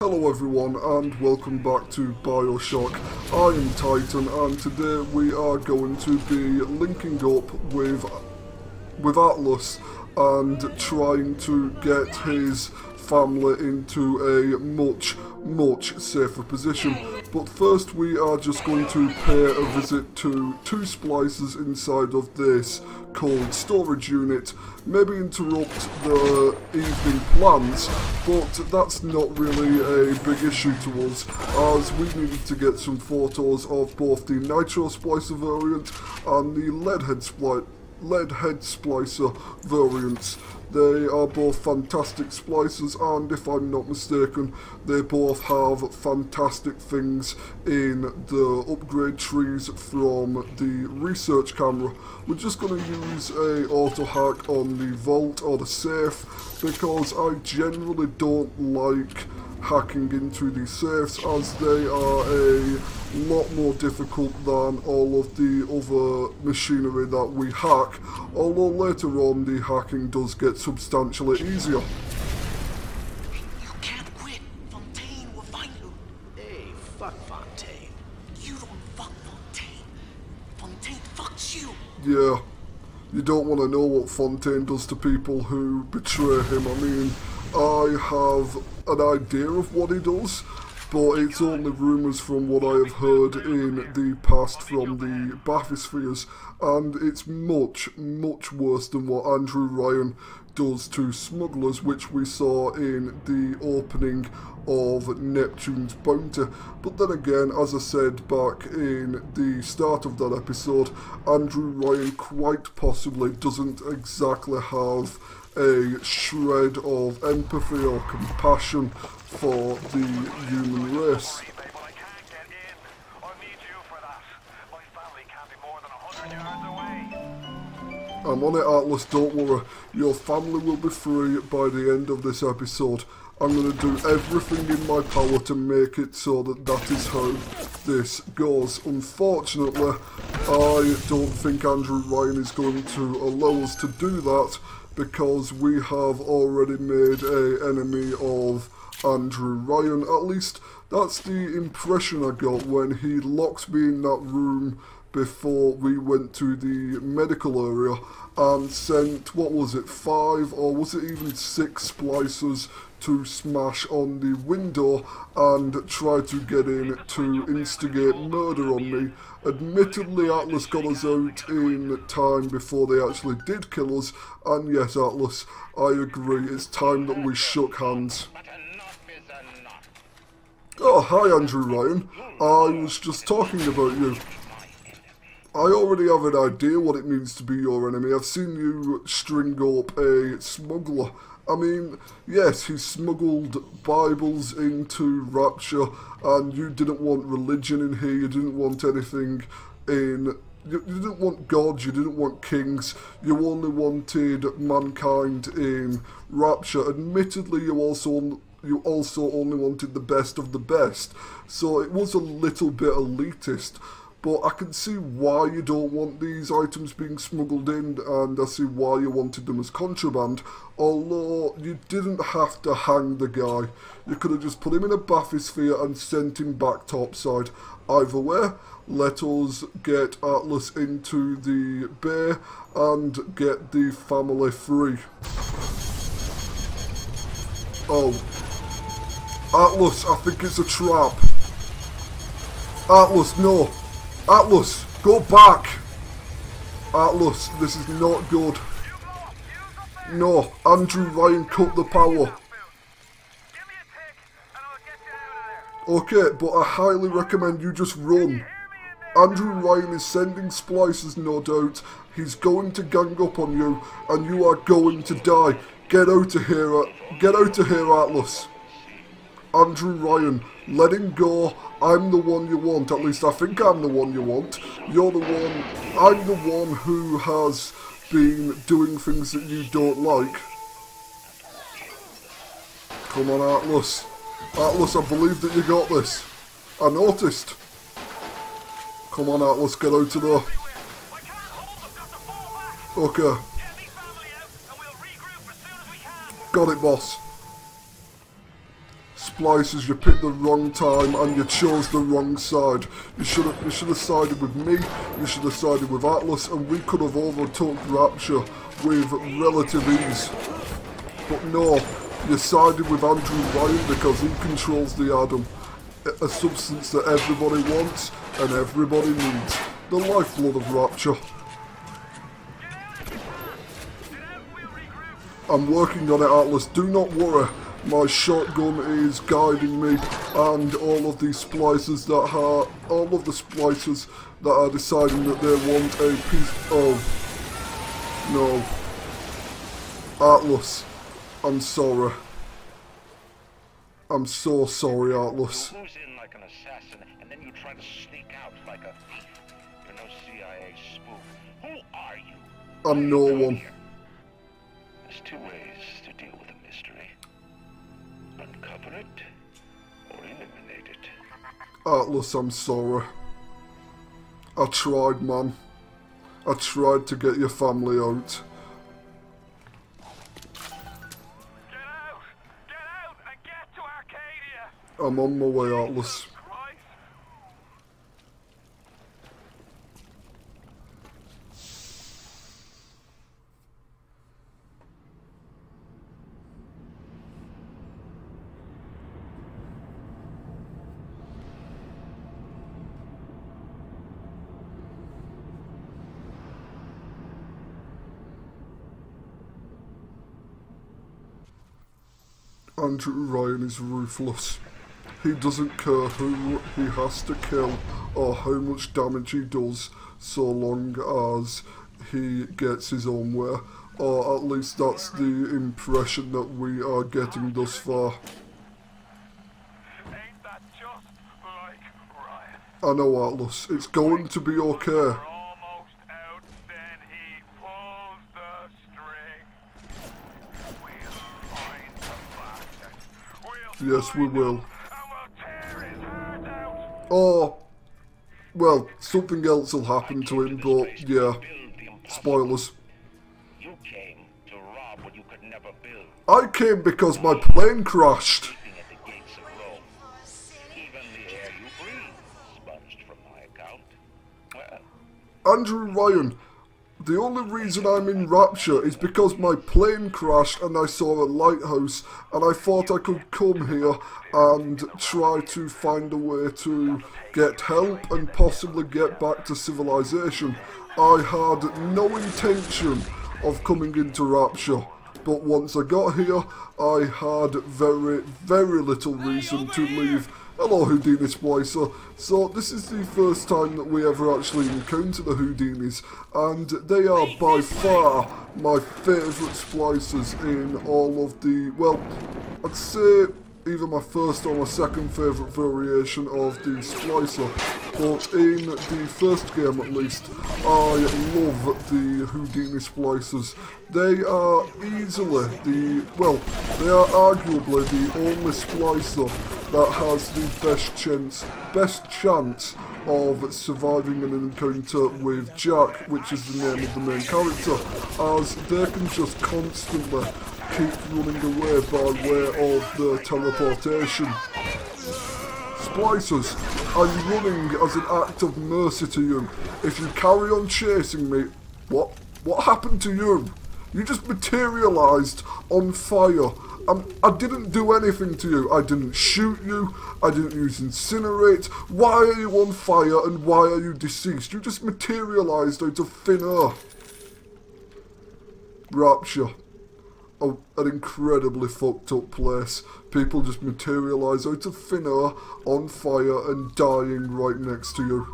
Hello everyone and welcome back to Bioshock. I am Titan and today we are going to be linking up with Atlas and trying to get his family into a much safer position. But first we are just going to pay a visit to two splicers inside of this cold storage unit, maybe interrupt the evening plans, but that's not really a big issue to us, as we needed to get some photos of both the Nitro Splicer variant and the Leadhead Splicer variants. They are both fantastic splicers, and if I'm not mistaken, they both have fantastic things in the upgrade trees from the research camera. We're just going to use a auto hack on the vault or the safe, because I generally don't like hacking into these safes, as they are a lot more difficult than all of the other machinery that we hack, although later on the hacking does get substantially easier. You can't quit. Fontaine will find you. Hey, fuck Fontaine. You don't fuck Fontaine. Fontaine fucks you. Yeah, you don't want to know what Fontaine does to people who betray him. I mean, I have an idea of what he does, but it's only rumours from what I have heard in the past from the bathyspheres, and it's much worse than what Andrew Ryan does to smugglers, which we saw in the opening of Neptune's Bounty. But then again, as I said back in the start of that episode, Andrew Ryan quite possibly doesn't exactly have a shred of empathy or compassion for the human race. I'm on it, Atlas, don't worry. Your family will be free by the end of this episode. I'm going to do everything in my power to make it so that that is how this goes. Unfortunately, I don't think Andrew Ryan is going to allow us to do that, because we have already made an enemy of Andrew Ryan. At least that's the impression I got when he locked me in that room before we went to the medical area and sent, what was it, 5 or was it even 6 splicers to smash on the window and try to get in to instigate murder on me. Admittedly, Atlas got us out in time before they actually did kill us, and yes, Atlas, I agree, it's time that we shook hands. Oh, hi Andrew Ryan, I was just talking about you. I already have an idea what it means to be your enemy. I've seen you string up a smuggler. I mean, yes, he smuggled Bibles into Rapture, and you didn't want religion in here, you didn't want anything in... You didn't want gods, you didn't want kings, you only wanted mankind in Rapture. Admittedly, you also only wanted the best of the best, so it was a little bit elitist. But I can see why you don't want these items being smuggled in, and I see why you wanted them as contraband, although you didn't have to hang the guy. You could have just put him in a bathysphere and sent him back topside. Either way, let us get Atlas into the bay and get the family free. Oh. Atlas, I think it's a trap. Atlas, no. Atlas, go back! Atlas, this is not good. No, Andrew Ryan cut the power. Okay, but I highly recommend you just run. Andrew Ryan is sending splicers, no doubt. He's going to gang up on you, and you are going to die. Get out of here, Atlas. Andrew Ryan, let him go. I'm the one you want, at least I think I'm the one you want. You're the one, I'm the one who has been doing things that you don't like. Come on, Atlas. Atlas, I believe that you got this. I noticed. Come on, Atlas, get out of there. Okay. Got it, boss. Splicers, you picked the wrong time and you chose the wrong side. You should have sided with me, you should have sided with Atlas, and we could have overtook Rapture with relative ease. But no, you sided with Andrew Ryan because he controls the Atom, a substance that everybody wants and everybody needs. The lifeblood of Rapture. I'm working on it, Atlas, do not worry. My shotgun is guiding me, and all of these splicers that are, all of the splicers that are deciding that they want a piece of, no, Atlas, I'm sorry. I'm so sorry, Atlas. You lose in like an assassin, and then you try to sneak out like a thief. You're no CIA spook. Who are you? I'm no one. There's two ways to deal with a mystery. Uncover it, or eliminate it. Atlas, I'm sorry. I tried, man. I tried to get your family out. Get out and get to Arcadia! I'm on my way, Atlas. Andrew Ryan is ruthless. He doesn't care who he has to kill or how much damage he does, so long as he gets his own way. Or at least that's the impression that we are getting thus far. Ain't that just like Ryan? I know, Atlas, it's going to be okay. Almost out, then he pulls the string. We'll find the bastard. Yes, we will. And we'll tear his heart out. Or, well, something else will happen to him, but yeah, spoilers. You came to rob what you could never build. I came because my plane crashed. Sleeping at the gates of Rome. Even the air you breathe sponged from my account. Well, Andrew Ryan, the only reason I'm in Rapture is because my plane crashed and I saw a lighthouse and I thought I could come here and try to find a way to get help and possibly get back to civilization. I had no intention of coming into Rapture, but once I got here, I had very, very little reason to leave. Hello, Houdini Splicer. So this is the first time that we ever actually encounter the Houdinis, and they are by far my favourite splicers in all of the, well, I'd say either my first or my second favourite variation of the splicer, but in the first game at least, I love the Houdini splicers. They are easily the, well, they are arguably the only splicer that has the best chance of surviving an encounter with Jack, which is the name of the main character, as they can just constantly keep running away by way of the teleportation. Splicers, I'm running as an act of mercy to you. If you carry on chasing me, what happened to you? You just materialised on fire. I didn't do anything to you. I didn't shoot you. I didn't use incinerate. Why are you on fire and why are you deceased? You just materialised out of thin air. Rapture. Oh, an incredibly fucked up place. People just materialise out of thin air, on fire and dying right next to you.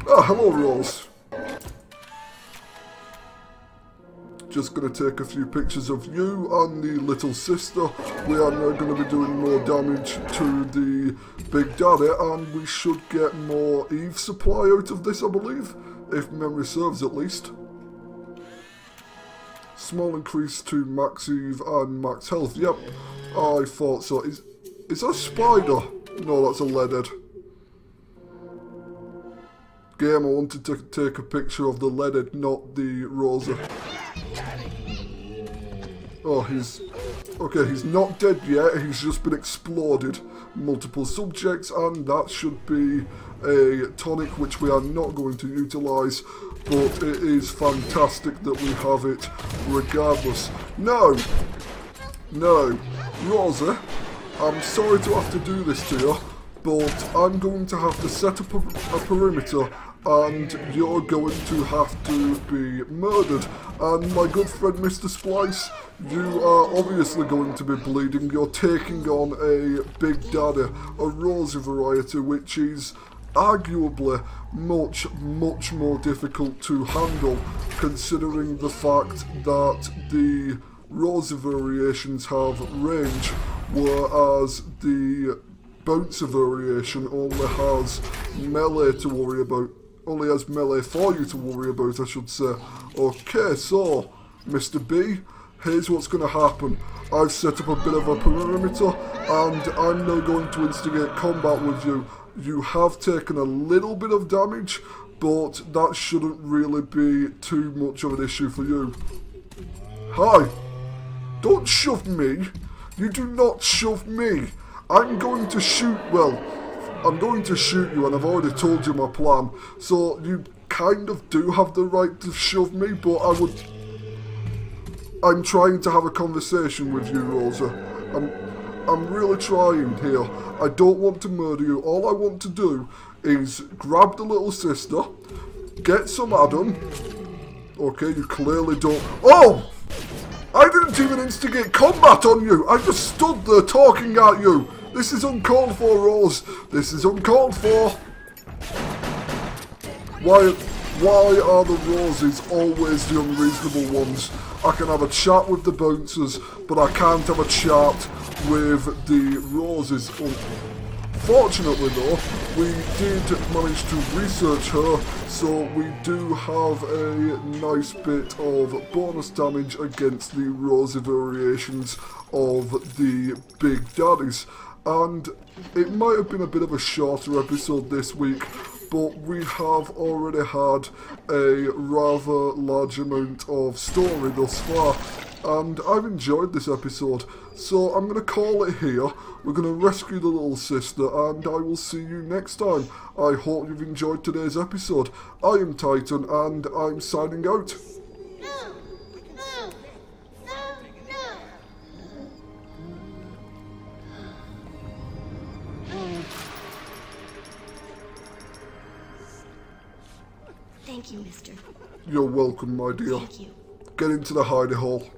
Ah, hello Rose. Just going to take a few pictures of you and the little sister. We are now going to be doing more damage to the Big Daddy, and we should get more Eve supply out of this, I believe, if memory serves at least. Small increase to max Eve and max health. Yep, I thought so. Is that a spider? No, that's a leadhead. Game, I wanted to take a picture of the leadhead, not the Rosa. Oh, he's... Okay, he's not dead yet, he's just been exploded. Multiple subjects, and that should be a tonic which we are not going to utilise, but it is fantastic that we have it regardless. No! No. Rosa, I'm sorry to have to do this to you, but I'm going to have to set up a perimeter, and you're going to have to be murdered. And my good friend Mr. Splice, you are obviously going to be bleeding. You're taking on a Big Daddy, a Rosa variety, which is arguably much more difficult to handle, considering the fact that the Rosa variations have range, whereas the Bouncer variation only has melee to worry about. Only has melee for you to worry about, I should say. Okay, so, Mr. B, here's what's going to happen. I've set up a bit of a perimeter, and I'm now going to instigate combat with you. You have taken a little bit of damage, but that shouldn't really be too much of an issue for you. Hi! Don't shove me! You do not shove me! I'm going to shoot, well, I'm going to shoot you, and I've already told you my plan, so you kind of do have the right to shove me, but I'm trying to have a conversation with you, Rosa. I'm really trying here. I don't want to murder you. All I want to do is grab the little sister, get some Adam. Okay, you clearly don't. Oh! I didn't even instigate combat on you. I just stood there talking at you. This is uncalled for, Rose. This is uncalled for. Why are the Roses always the unreasonable ones? I can have a chat with the bouncers, but I can't have a chat with the Roses. Fortunately though, we did manage to research her, so we do have a nice bit of bonus damage against the Rosa variations of the Big Daddies. And it might have been a bit of a shorter episode this week, but we have already had a rather large amount of story thus far, and I've enjoyed this episode, so I'm going to call it here. We're going to rescue the little sister, and I will see you next time. I hope you've enjoyed today's episode. I am Titan, and I'm signing out. Thank you, mister. You're welcome, my dear. Thank you. Get into the hidey hole.